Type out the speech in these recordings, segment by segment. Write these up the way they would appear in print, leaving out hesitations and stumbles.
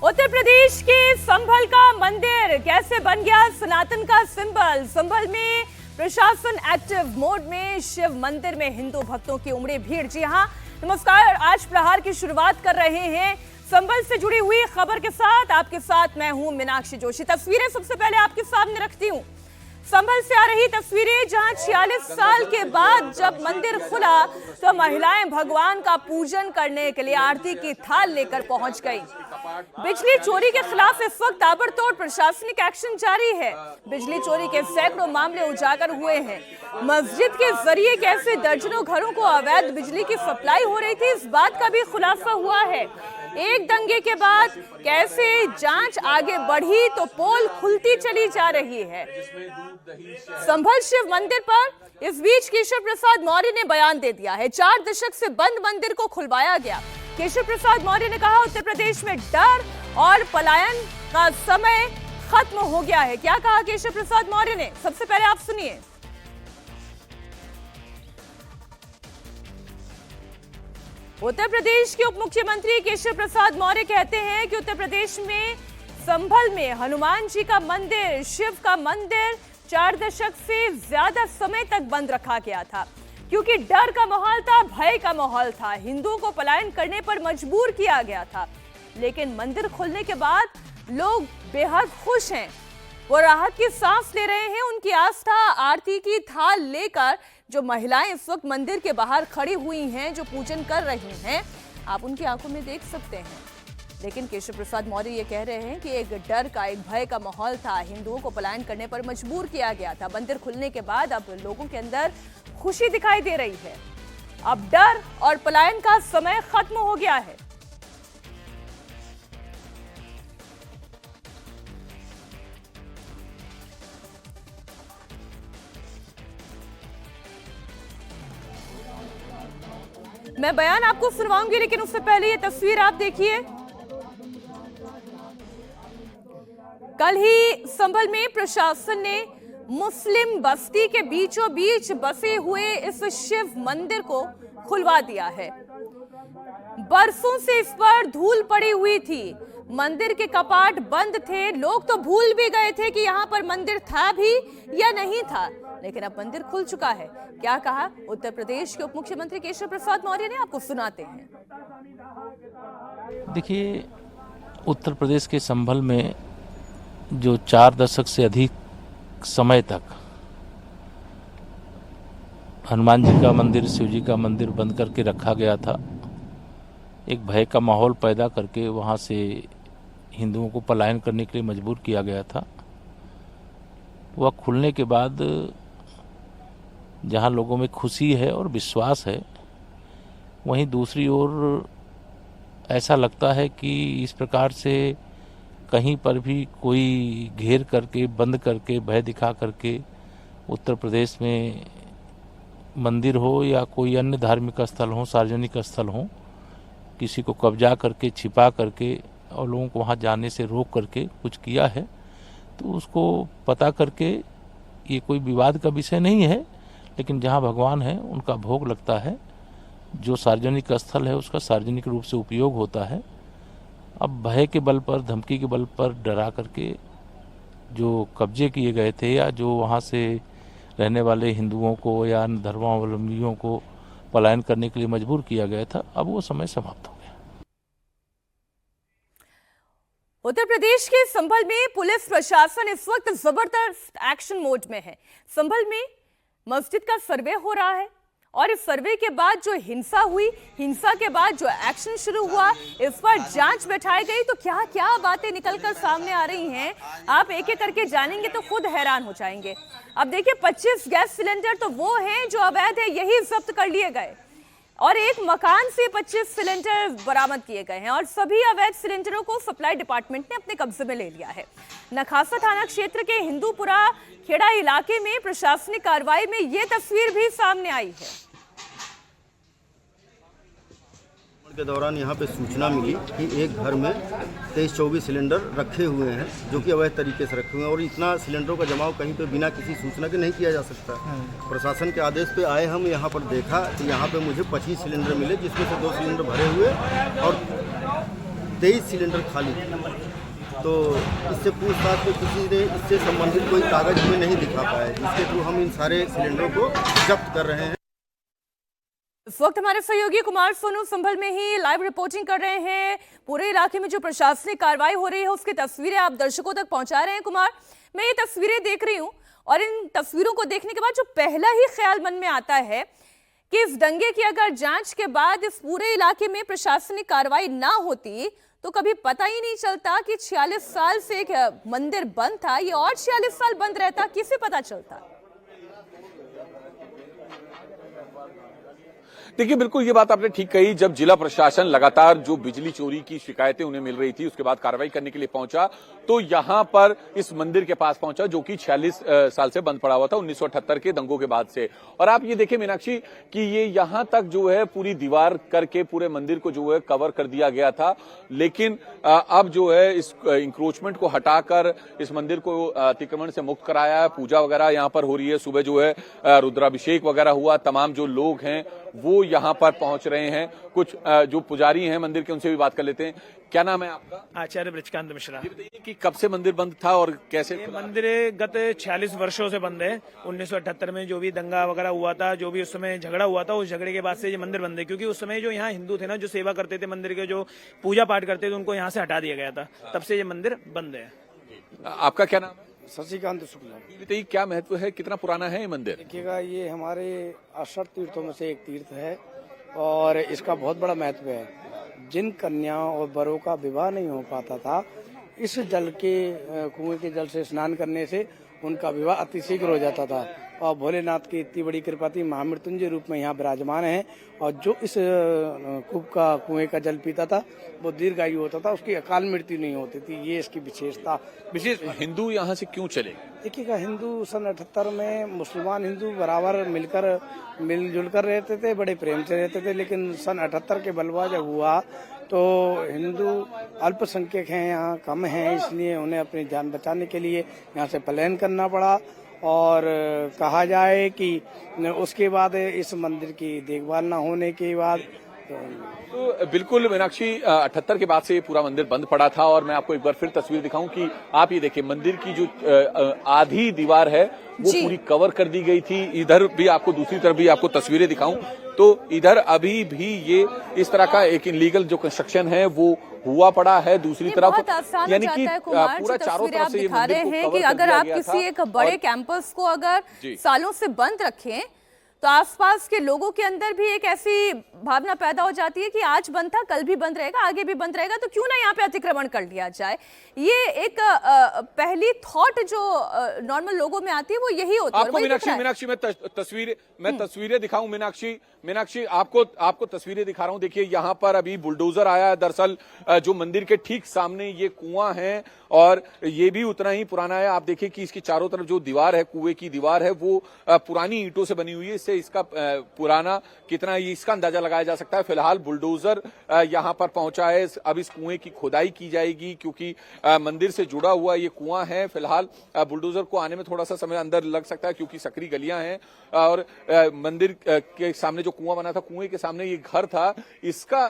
उत्तर प्रदेश के संभल का मंदिर कैसे बन गया सनातन का सिंबल। संभल में प्रशासन एक्टिव मोड में, शिव मंदिर में हिंदू भक्तों की उमड़ी भीड़। जी हां, नमस्कार। आज प्रहार की शुरुआत कर रहे हैं संभल से जुड़ी हुई खबर के साथ। आपके साथ मैं हूं मीनाक्षी जोशी। तस्वीरें सबसे पहले आपके सामने रखती हूं। संभल से आ रही तस्वीरें, जहां 46 साल के बाद जब मंदिर खुला तो महिलाएं भगवान का पूजन करने के लिए आरती की थाल लेकर पहुंच गई। बिजली चोरी के खिलाफ इस वक्त ताबड़तोड़ प्रशासनिक एक्शन जारी है। बिजली चोरी के सैकड़ों मामले उजागर हुए हैं। मस्जिद के जरिए कैसे दर्जनों घरों को अवैध बिजली की सप्लाई हो रही थी, इस बात का भी खुलासा हुआ है। एक दंगे के बाद कैसे जांच आगे बढ़ी तो पोल खुलती चली जा रही है। संभल शिव मंदिर पर इस बीच केशव प्रसाद मौर्य ने बयान दे दिया है। 4 दशक से बंद मंदिर को खुलवाया गया। केशव प्रसाद मौर्य ने कहा, उत्तर प्रदेश में डर और पलायन का समय खत्म हो गया है। क्या कहा केशव प्रसाद मौर्य ने, सबसे पहले आप सुनिए। उत्तर प्रदेश के उप मुख्यमंत्री केशव प्रसाद मौर्य कहते हैं कि उत्तर प्रदेश में संभल में हनुमान जी का मंदिर, शिव का मंदिर 4 दशक से ज्यादा समय तक बंद रखा गया था, क्योंकि डर का माहौल था, भय का माहौल था। हिंदुओं को पलायन करने पर मजबूर किया गया था। लेकिन मंदिर खुलने के बाद लोग बेहद खुश हैं। वो राहत की सांस ले रहे हैं। उनकी आस्था आरती की थाल लेकर जो महिलाएं इस वक्त मंदिर के बाहर खड़ी हुई हैं, जो पूजन कर रही हैं, आप उनकी आंखों में देख सकते हैं। लेकिन केशव प्रसाद मौर्य ये कह रहे हैं कि एक डर का, एक भय का माहौल था। हिंदुओं को पलायन करने पर मजबूर किया गया था। मंदिर खुलने के बाद अब लोगों के अंदर खुशी दिखाई दे रही है। अब डर और पलायन का समय खत्म हो गया है। मैं बयान आपको सुनवाऊंगी, लेकिन उससे पहले ये तस्वीर आप देखिए। कल ही संभल में प्रशासन ने मुस्लिम बस्ती के बीचों बीच बसे हुए इस शिव मंदिर को खुलवा दिया है। बरसों से इस पर धूल पड़ी हुई थी। मंदिर के कपाट बंद थे। लोग तो भूल भी गए थे कि यहाँ पर मंदिर था भी या नहीं था। लेकिन अब मंदिर खुल चुका है। क्या कहा उत्तर प्रदेश के उप मुख्यमंत्री केशव प्रसाद मौर्य ने, आपको सुनाते हैं। देखिए, उत्तर प्रदेश के संभल में जो 4 दशक से अधिक समय तक हनुमान जी का मंदिर, शिव जी का मंदिर बंद करके रखा गया था, एक भय का माहौल पैदा करके वहाँ से हिंदुओं को पलायन करने के लिए मजबूर किया गया था, वह खुलने के बाद जहाँ लोगों में खुशी है और विश्वास है, वहीं दूसरी ओर ऐसा लगता है कि इस प्रकार से कहीं पर भी कोई घेर करके, बंद करके, भय दिखा करके उत्तर प्रदेश में मंदिर हो या कोई अन्य धार्मिक स्थल हो, सार्वजनिक स्थल हो, किसी को कब्जा करके, छिपा करके और लोगों को वहाँ जाने से रोक करके कुछ किया है, तो उसको पता करके, ये कोई विवाद का विषय नहीं है, लेकिन जहाँ भगवान है उनका भोग लगता है। जो सार्वजनिक स्थल है उसका सार्वजनिक रूप से उपयोग होता है। अब भय के बल पर, धमकी के बल पर डरा करके जो कब्जे किए गए थे या जो वहाँ से रहने वाले हिंदुओं को या अन्य धर्मावलंबियों को पलायन करने के लिए मजबूर किया गया था, अब वो समय समाप्त हो गया। उत्तर प्रदेश के संभल में पुलिस प्रशासन इस वक्त जबरदस्त एक्शन मोड में है। संभल में मस्जिद का सर्वे हो रहा है और इस सर्वे के बाद जो हिंसा हुई, हिंसा के बाद जो एक्शन शुरू हुआ, इस पर जांच बैठाई गई, तो क्या क्या बातें निकलकर सामने आ रही हैं, आप एक एक करके जानेंगे तो खुद हैरान हो जाएंगे। अब देखिए, 25 गैस सिलेंडर तो वो हैं जो अवैध है, यही जब्त कर लिए गए और एक मकान से 25 सिलेंडर बरामद किए गए हैं और सभी अवैध सिलेंडरों को सप्लाई डिपार्टमेंट ने अपने कब्जे में ले लिया है। नखासा थाना क्षेत्र के हिंदूपुरा खेड़ा इलाके में प्रशासनिक कार्रवाई में ये तस्वीर भी सामने आई है। के दौरान यहाँ पे सूचना मिली कि एक घर में 23-24 सिलेंडर रखे हुए हैं, जो कि अवैध तरीके से रखे हुए हैं और इतना सिलेंडरों का जमाव कहीं पे बिना किसी सूचना के नहीं किया जा सकता। प्रशासन के आदेश पे आए हम यहाँ पर, देखा तो यहाँ पे मुझे 25 सिलेंडर मिले, जिसमें से 2 सिलेंडर भरे हुए और 23 सिलेंडर खाली थे। तो इससे पूछताछ में किसी ने इससे संबंधित कोई कागज में नहीं दिखा पाया, जिसके थ्रू हम इन सारे सिलेंडरों को जब्त कर रहे हैं। इस वक्त हमारे सहयोगी कुमार सोनू संभल में ही लाइव रिपोर्टिंग कर रहे हैं। पूरे इलाके में जो प्रशासनिक कार्रवाई हो रही है उसकी तस्वीरें आप दर्शकों तक पहुंचा रहे हैं। कुमार, मैं ये तस्वीरें देख रही हूं और इन तस्वीरों को देखने के बाद जो पहला ही ख्याल मन में आता है कि इस दंगे की अगर जांच के बाद इस पूरे इलाके में प्रशासनिक कार्रवाई ना होती तो कभी पता ही नहीं चलता कि 46 साल से एक मंदिर बंद था, ये और 46 साल बंद रहता, किसे पता चलता। देखिए, बिल्कुल ये बात आपने ठीक कही। जब जिला प्रशासन लगातार जो बिजली चोरी की शिकायतें उन्हें मिल रही थी, उसके बाद कार्रवाई करने के लिए पहुंचा, तो यहां पर इस मंदिर के पास पहुंचा जो कि 46 साल से बंद पड़ा हुआ था 1978 के दंगों के बाद से। और आप ये देखें मीनाक्षी कि ये यहां तक जो है पूरी दीवार करके पूरे मंदिर को जो है कवर कर दिया गया था, लेकिन अब जो है इस इंक्रोचमेंट को हटाकर इस मंदिर को अतिक्रमण से मुक्त कराया है। पूजा वगैरह यहां पर हो रही है। सुबह जो है रुद्राभिषेक वगैरह हुआ। तमाम जो लोग हैं वो यहां पर पहुंच रहे हैं। कुछ जो पुजारी हैं मंदिर के, उनसे भी बात कर लेते हैं। क्या नाम है आपका? आचार्य ब्रजकांत मिश्रा। ये बताइए कि कब से मंदिर बंद था और कैसे? ये मंदिर गत 46 वर्षों से बंद है। 1978 में जो भी दंगा वगैरह हुआ था, जो भी उस समय झगड़ा हुआ था, उस झगड़े के बाद से ये मंदिर बंद है। क्योंकि उस समय जो यहाँ हिंदू थे ना, जो सेवा करते थे मंदिर के, जो पूजा पाठ करते थे, उनको यहाँ से हटा दिया गया था। तब से ये मंदिर बंद है। आपका क्या नाम है? शशिकांत शुक्ला। ये बताइए क्या महत्व है, कितना पुराना है ये मंदिर? देखिएगा, ये हमारे 68 तीर्थों में से एक तीर्थ है और इसका बहुत बड़ा महत्व है। जिन कन्याओं और वरों का विवाह नहीं हो पाता था, इस जल के कुएं के जल से स्नान करने से उनका विवाह अतिशीघ्र हो जाता था। और भोलेनाथ की इतनी बड़ी कृपा थी, महामृत्युंजय रूप में यहाँ विराजमान है। और जो इस कूप का कुएं का जल पीता था वो दीर्घायु होता था, उसकी अकाल मृत्यु नहीं होती थी। ये इसकी विशेष। हिंदू यहाँ से क्यों चले? देखिएगा, हिंदू सन 78 में मुसलमान हिंदू बराबर मिलजुल कर रहते थे, बड़े प्रेम से रहते थे। लेकिन सन 78 के बलवा जब हुआ तो हिंदू अल्पसंख्यक हैं, यहाँ कम हैं, इसलिए उन्हें अपनी जान बचाने के लिए यहाँ से पलायन करना पड़ा। और कहा जाए कि उसके बाद इस मंदिर की देखभाल न होने के बाद तो बिल्कुल मीनाक्षी 78 के बाद से ये पूरा मंदिर बंद पड़ा था। और मैं आपको एक बार फिर तस्वीर दिखाऊं कि आप ये देखिए, मंदिर की जो आधी दीवार है वो पूरी कवर कर दी गई थी। इधर भी आपको, दूसरी तरफ भी आपको तस्वीरें दिखाऊं तो इधर अभी भी ये इस तरह का एक इलीगल जो कंस्ट्रक्शन है वो हुआ पड़ा है। दूसरी तरफ यानी कि पूरा चारों तरफ से ये दिखा रहे हैं कि अगर आप किसी एक बड़े कैंपस को अगर सालों से बंद रखें तो आसपास के लोगों के अंदर भी एक ऐसी भावना पैदा हो जाती है कि आज बंद था, कल भी बंद रहेगा, आगे भी बंद रहेगा, तो क्यों ना यहाँ पे अतिक्रमण कर लिया जाए। ये एक पहली थॉट जो नॉर्मल लोगों में आती है वो यही होती है। आपको मीनाक्षी मैं तस्वीरें दिखाऊं। मीनाक्षी आपको तस्वीरें दिखा रहा हूं। देखिए, यहाँ पर अभी बुलडोजर आया है। दरअसल जो मंदिर के ठीक सामने ये कुआं है और ये भी उतना ही पुराना है। आप देखिए कि इसकी चारों तरफ जो दीवार है, कुएं की दीवार है, वो पुरानी ईंटों से बनी हुई है। इससे इसका पुराना कितना है इसका अंदाजा लगाया जा सकता है। फिलहाल बुलडोजर यहाँ पर पहुंचा है। अब इस कुएं की खुदाई की जाएगी क्योंकि मंदिर से जुड़ा हुआ ये कुआं है। फिलहाल बुलडोजर को आने में थोड़ा सा समय अंदर लग सकता है क्योंकि सकरी गलियां हैं। और मंदिर के सामने जो कुआं बना था, कुएं के सामने ये घर था, इसका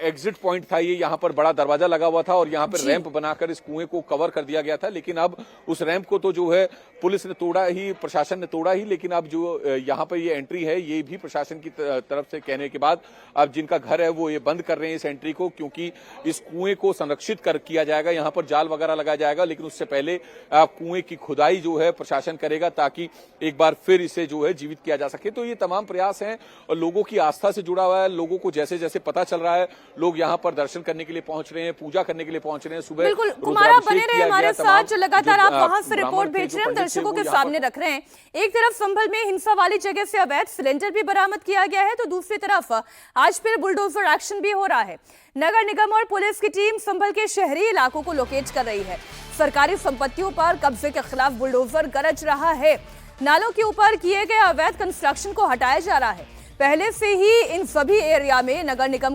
एग्जिट पॉइंट था। ये यहाँ पर बड़ा दरवाजा लगा हुआ था और यहाँ पर रैंप बनाकर इस कुएं को कवर कर दिया गया था। लेकिन अब उस रैंप को तो जो है पुलिस ने तोड़ा ही, प्रशासन ने तोड़ा ही। लेकिन अब जो यहाँ पर ये एंट्री है, ये भी प्रशासन की तरफ से कहने के बाद अब जिनका घर है वो ये बंद कर रहे हैं इस एंट्री को, क्योंकि इस कुएं को संरक्षित किया जाएगा। यहाँ पर जाल वगैरह लगाया जाएगा, लेकिन उससे पहले कुएं की खुदाई जो है प्रशासन करेगा ताकि एक बार फिर इसे जो है जीवित किया जा सके। तो ये तमाम प्रयास हैं और लोगों की आस्था से जुड़ा हुआ है। लोगों को जैसे जैसे पता चल रहा है, लोग यहाँ पर दर्शन करने के लिए पहुंच रहे हैं, पूजा करने के लिए पहुंच रहे हैं। सुबह बिल्कुल कुमारा बने रहे हमारे साथ, जो लगातार आप वहां से रिपोर्ट भेज रहे हैं, दर्शकों के सामने रख रहे हैं। एक तरफ संभल में हिंसा वाली जगह से अवैध सिलेंडर भी बरामद किया गया है, तो दूसरी तरफ आज फिर बुलडोजर एक्शन भी हो रहा है। नगर निगम और पुलिस की टीम संभल के शहरी इलाकों को लोकेट कर रही है। सरकारी संपत्तियों पर कब्जे के खिलाफ बुलडोजर गरज रहा है। नालों के ऊपर किए गए अवैध कंस्ट्रक्शन को हटाया जा रहा है। पहले से ही इन सभी एरिया में नगर निगम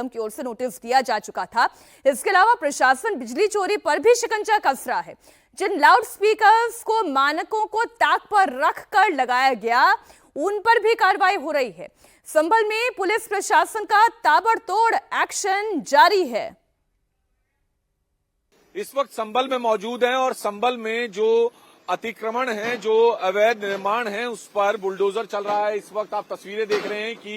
की ओर से नोटिस दिया जा चुका था। इसके अलावा प्रशासन बिजली चोरी पर भी शिकंजा कस रहा है। जिन लाउड स्पीकर्स को मानकों को ताक पर रख कर लगाया गया, उन पर भी कार्रवाई हो रही है। संभल में पुलिस प्रशासन का ताबड़तोड़ एक्शन जारी है। इस वक्त संभल में मौजूद हैं और संभल में जो अतिक्रमण है, जो अवैध निर्माण है, उस पर बुलडोजर चल रहा है। इस वक्त आप तस्वीरें देख रहे हैं कि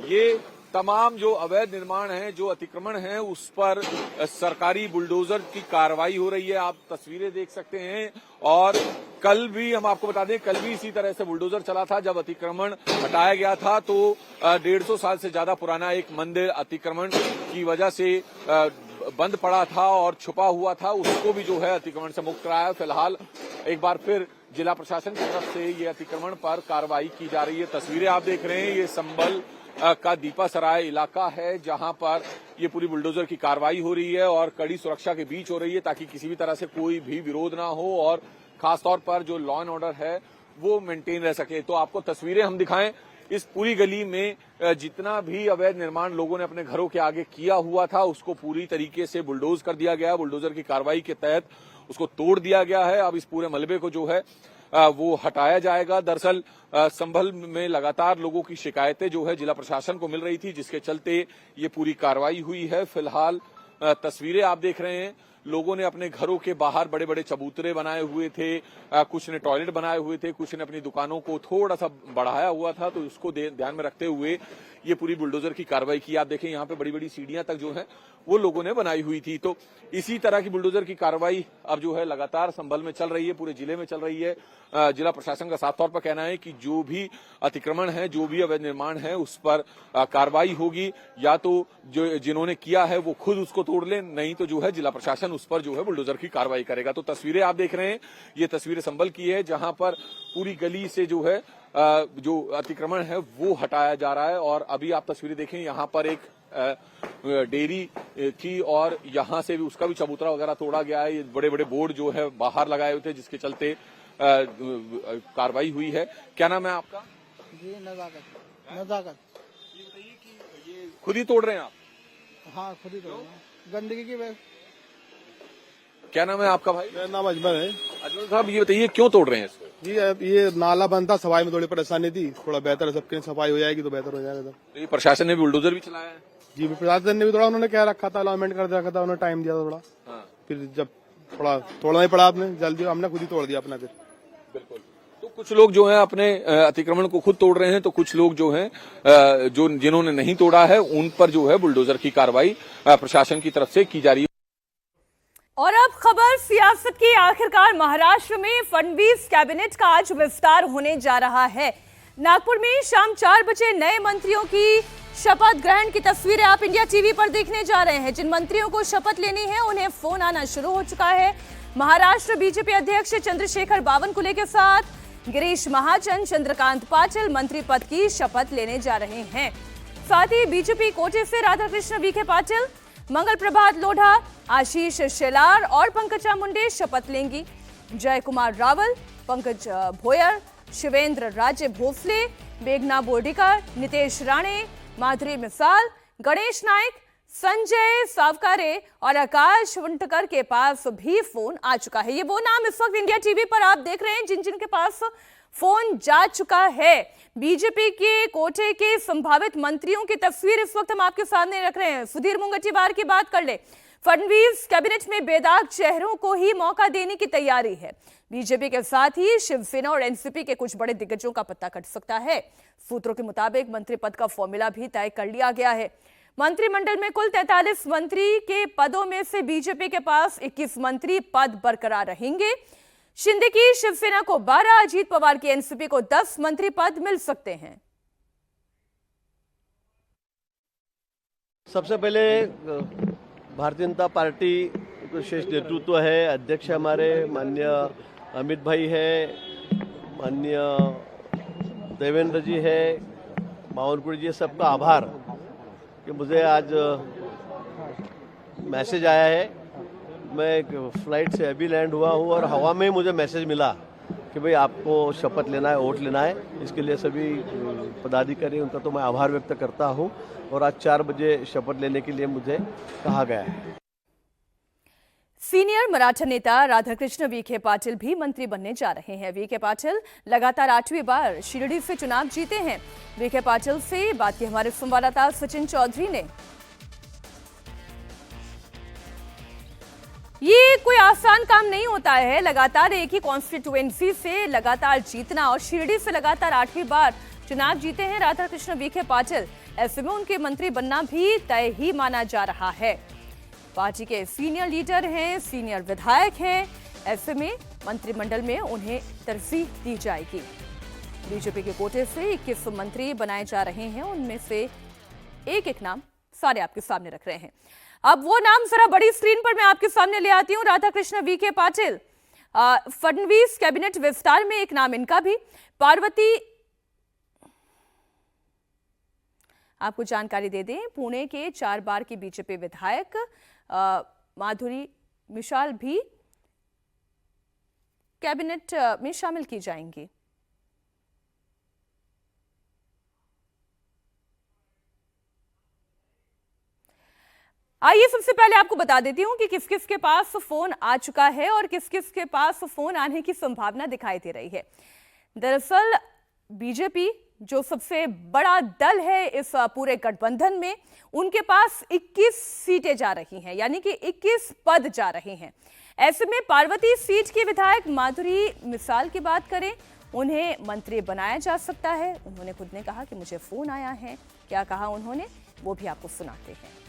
ये तमाम जो अवैध निर्माण है, जो अतिक्रमण है, उस पर सरकारी बुलडोजर की कार्रवाई हो रही है। आप तस्वीरें देख सकते हैं। और कल भी हम आपको बता दें, कल भी इसी तरह से बुलडोजर चला था। जब अतिक्रमण हटाया गया था तो 150 साल से ज्यादा पुराना एक मंदिर अतिक्रमण की वजह से बंद पड़ा था और छुपा हुआ था, उसको भी जो है अतिक्रमण से मुक्त कराया। फिलहाल एक बार फिर जिला प्रशासन की तरफ से ये अतिक्रमण पर कार्रवाई की जा रही है। तस्वीरें आप देख रहे हैं, ये संभल का दीपा सराय इलाका है, जहां पर ये पूरी बुलडोजर की कार्रवाई हो रही है और कड़ी सुरक्षा के बीच हो रही है, ताकि किसी भी तरह से कोई भी विरोध ना हो और खासतौर पर जो लॉ एंड ऑर्डर है वो मेंटेन रह सके। तो आपको तस्वीरें हम दिखाएं। इस पूरी गली में जितना भी अवैध निर्माण लोगों ने अपने घरों के आगे किया हुआ था, उसको पूरी तरीके से बुलडोज कर दिया गया। बुलडोजर की कार्रवाई के तहत उसको तोड़ दिया गया है। अब इस पूरे मलबे को जो है वो हटाया जाएगा। दरअसल संभल में लगातार लोगों की शिकायतें जो है जिला प्रशासन को मिल रही थी, जिसके चलते ये पूरी कार्रवाई हुई है। फिलहाल तस्वीरें आप देख रहे हैं, लोगों ने अपने घरों के बाहर बड़े बड़े चबूतरे बनाए हुए थे, कुछ ने टॉयलेट बनाए हुए थे, कुछ ने अपनी दुकानों को थोड़ा सा बढ़ाया हुआ था, तो उसको ध्यान में रखते हुए ये पूरी बुलडोजर की कार्रवाई की। आप देखें यहाँ पे बड़ी बड़ी सीढ़ियां तक जो है वो लोगों ने बनाई हुई थी। तो इसी तरह की बुलडोजर की कार्रवाई अब जो है लगातार संभल में चल रही है, पूरे जिले में चल रही है। जिला प्रशासन का साफ तौर पर कहना है कि जो भी अतिक्रमण है, जो भी अवैध निर्माण है, उस पर कार्रवाई होगी। या तो जो जिन्होंने किया है वो खुद उसको तोड़ ले, नहीं तो जो है जिला प्रशासन उस पर जो है बुलडोजर की कार्रवाई करेगा। तो तस्वीरें आप देख रहे हैं, ये तस्वीरें संभल की है, जहां पर पूरी गली से जो है जो अतिक्रमण है वो हटाया जा रहा है। और अभी आप तस्वीरें देखें, यहाँ पर एक डेयरी थी और यहाँ से भी उसका भी चबूतरा वगैरह तोड़ा गया है। ये बड़े बड़े बोर्ड जो है बाहर लगाए हुए थे, जिसके चलते कार्रवाई हुई है। क्या नाम है आपका? जी नजाकत। ये बताइए कि ये खुद ही तोड़ रहे हैं आप? हाँ, खुद ही तोड़ रहे हैं, गंदगी की वजह। क्या नाम है आपका भाई? मेरा नाम अजमल है। अजमल साहब, ये बताइए क्यों तोड़ रहे हैं इसको? जी, ये नाला बंद था, सफाई में थोड़ी परेशानी थी, थोड़ा बेहतर सबके सफाई हो जाएगी तो बेहतर हो जाएगा। तो ये प्रशासन ने बुलडोजर भी चलाया है? जी, प्रशासन ने भी थोड़ा उन्होंने क्या रखा था, अलाउमेंट कर रखा था, उन्होंने टाइम दिया था थोड़ा। हाँ। फिर जब थोड़ा तोड़ना ही पड़ा, आपने जल्दी हमने खुद ही तोड़ दिया अपना। फिर बिल्कुल। तो कुछ लोग जो हैं अपने अतिक्रमण को खुद तोड़ रहे हैं, तो कुछ लोग जो हैं जो जिन्होंने नहीं तोड़ा है उन पर जो है बुलडोजर की कार्रवाई प्रशासन की तरफ से की जा रही है। और अब खबर सियासत की। आखिरकार महाराष्ट्र में फडणवीस कैबिनेट का आज विस्तार होने जा रहा है। नागपुर में शाम 4 बजे नए मंत्रियों की शपथ ग्रहण की तस्वीरें आप इंडिया टीवी पर देखने जा रहे हैं। जिन मंत्रियों को शपथ लेनी है उन्हें फोन आना शुरू हो चुका है। महाराष्ट्र बीजेपी अध्यक्ष चंद्रशेखर बावनकुले के साथ गिरीश महाजन, चंद्रकांत पाटिल मंत्री पद की शपथ लेने जा रहे हैं। साथ ही बीजेपी कोटे से राधाकृष्ण विखे पाटिल, मंगल प्रभात लोढ़ा, आशीष शेलार और पंकजा मुंडे शपथ लेंगी। जय कुमार रावल, पंकज भोयर, शिवेंद्र राजे भोसले, मेघना बोर्डीकर, नितेश राणे, माधुरी मिसाल, गणेश नायक, संजय सावकारे और आकाश वंटकर के पास भी फोन आ चुका है। ये वो नाम इस वक्त इंडिया टीवी पर आप देख रहे हैं जिन जिन के पास फोन जा चुका है। बीजेपी के कोटे के संभावित मंत्रियों की तस्वीर इस वक्त हम आपके सामने रख रहे हैं। सुधीर मुंगटीवार की बात कर ले। फडणवीस कैबिनेट में बेदाग चेहरों को ही मौका देने की तैयारी है। बीजेपी के साथ ही शिवसेना और एनसीपी के कुछ बड़े दिग्गजों का पत्ता कट सकता है। सूत्रों के मुताबिक मंत्री पद का फॉर्मूला भी तय कर लिया गया है। मंत्रिमंडल में कुल 43 मंत्री के पदों में से बीजेपी के पास 21 मंत्री पद बरकरार रहेंगे। शिंदे की शिवसेना को 12, अजीत पवार की एनसीपी को 10 मंत्री पद मिल सकते हैं। सबसे पहले भारतीय जनता पार्टी का शीर्ष नेतृत्व है, अध्यक्ष हमारे माननीय अमित भाई है, माननीय देवेंद्र जी है, बावनकुले जी, सबका आभार कि मुझे आज मैसेज आया है। मैं एक फ्लाइट से अभी लैंड हुआ हूँ और हवा में ही मुझे मैसेज मिला कि भाई आपको शपथ लेना है, वोट लेना है। इसके लिए सभी पदाधिकारी उनका तो मैं आभार व्यक्त करता हूँ और आज 4 बजे शपथ लेने के लिए मुझे कहा गया है। सीनियर मराठा नेता राधाकृष्ण विखे पाटिल भी मंत्री बनने जा रहे हैं। विखे पाटिल लगातार 8वीं बार शिरडी से चुनाव जीते हैं। विखे पाटिल से बात की हमारे संवाददाता सचिन चौधरी ने। ये कोई आसान काम नहीं होता है, लगातार एक ही कॉन्स्टिट्यूएंसी से लगातार जीतना, और शिरडी से लगातार 8वीं बार चुनाव जीते हैं राधाकृष्ण विखे पाटिल। ऐसे में उनके मंत्री बनना भी तय ही माना जा रहा है। पार्टी के सीनियर लीडर हैं, सीनियर विधायक हैं, ऐसे में मंत्रिमंडल में उन्हें तरजीह दी जाएगी। बीजेपी के कोटे से 21 मंत्री बनाए जा रहे हैं, उनमें से एक एक नाम सारे आपके सामने रख रहे हैं। अब वो नाम जरा बड़ी स्क्रीन पर मैं आपके सामने ले आती हूँ। राधाकृष्ण विखे पाटिल, फडणवीस कैबिनेट विस्तार में एक नाम इनका भी। पार्वती, आपको जानकारी दे दें, पुणे के 4 बार की बीजेपी विधायक माधुरी मिसाल भी कैबिनेट में शामिल की जाएंगी। आइए सबसे पहले आपको बता देती हूं कि किस किस के पास फोन आ चुका है और किस किस के पास फोन आने की संभावना दिखाई दे रही है। दरअसल बीजेपी जो सबसे बड़ा दल है इस पूरे गठबंधन में, उनके पास 21 सीटें जा रही हैं, यानी कि 21 पद जा रहे हैं। ऐसे में पार्वती सीट की विधायक माधुरी मिसाल की बात करें, उन्हें मंत्री बनाया जा सकता है। उन्होंने खुद ने कहा कि मुझे फोन आया है। क्या कहा उन्होंने, वो भी आपको सुनाते हैं।